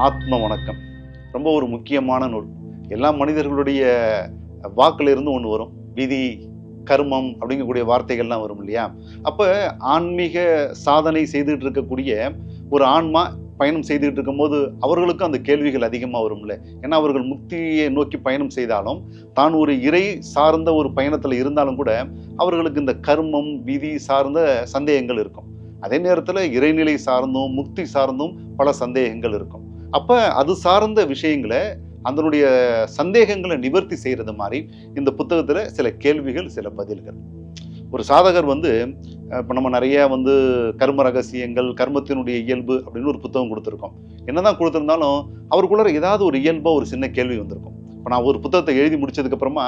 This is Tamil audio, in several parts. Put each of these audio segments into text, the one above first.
ஆத்ம வணக்கம் ரொம்ப ஒரு முக்கியமான நூல். எல்லா மனிதர்களுடைய வாக்கிலிருந்து ஒன்று வரும். விதி, கர்மம் அப்படிங்கக்கூடிய வார்த்தைகள்லாம் வரும் இல்லையா? அப்போ ஆன்மீக சாதனை செய்துட்டு இருக்கக்கூடிய ஒரு ஆன்மா பயணம் செய்துட்டு இருக்கும்போது அவர்களுக்கும் அந்த கேள்விகள் அதிகமாக வரும்ல. ஏன்னா அவர்கள் முக்தியை நோக்கி பயணம் செய்தாலும் தான் ஒரு இறை சார்ந்த ஒரு பயணத்தில் இருந்தாலும் கூட அவர்களுக்கு இந்த கர்மம், விதி சார்ந்த சந்தேகங்கள் இருக்கும். அதே நேரத்தில் இறைநிலை சார்ந்தும் முக்தி சார்ந்தும் பல சந்தேகங்கள் இருக்கும். அப்போ அது சார்ந்த விஷயங்களை அதனுடைய சந்தேகங்களை நிவர்த்தி செய்கிறது மாதிரி இந்த புத்தகத்தில் சில கேள்விகள், சில பதில்கள். ஒரு சாதகர் இப்போ நம்ம நிறைய கர்ம ரகசியங்கள், கர்மத்தினுடைய இயல்பு அப்படின்னு ஒரு புத்தகம் கொடுத்துருக்கோம். என்னதான் கொடுத்துருந்தாலும் அவருக்குள்ள ஏதாவது ஒரு இயல்பாக ஒரு சின்ன கேள்வி வந்திருக்கும். இப்போ நான் ஒரு புத்தகத்தை எழுதி முடிச்சதுக்கு அப்புறமா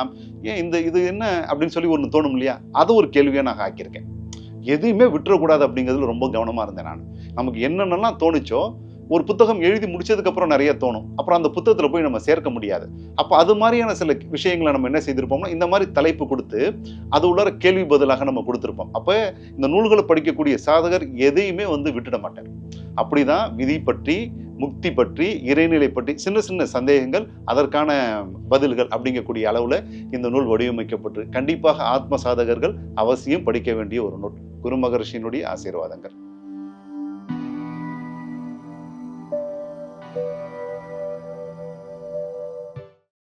ஏன் இது என்ன அப்படின்னு சொல்லி ஒன்று தோணும் இல்லையா? அது ஒரு கேள்வியாக நான் ஆக்கியிருக்கேன். எதுவுமே விட்டுறக்கூடாது அப்படிங்கிறதுல ரொம்ப கவனமாக இருந்தேன் நான். நமக்கு என்னென்னலாம் தோணுச்சோ ஒரு புத்தகம் எழுதி முடிச்சதுக்கு அப்புறம் நிறைய தோணும். அப்புறம் அந்த புத்தகத்தில் போய் நம்ம சேர்க்க முடியாது. அப்போ அது மாதிரியான சில விஷயங்களை நம்ம என்ன செய்திருப்போம்னா இந்த மாதிரி தலைப்பு கொடுத்து அது உள்ள கேள்வி பதிலாக நம்ம கொடுத்துருப்போம். அப்போ இந்த நூல்களை படிக்கக்கூடிய சாதகர் எதையுமே விட்டுட மாட்டார். அப்படிதான் விதி பற்றி, முக்தி பற்றி, இறைநிலை பற்றி சின்ன சின்ன சந்தேகங்கள், அதற்கான பதில்கள் அப்படிங்கக்கூடிய அளவில் இந்த நூல் வடிவமைக்கப்பட்டு கண்டிப்பாக ஆத்ம சாதகர்கள் அவசியம் படிக்க வேண்டிய ஒரு நூல். குரு மகரிஷியினுடைய ஆசீர்வாதங்கள்.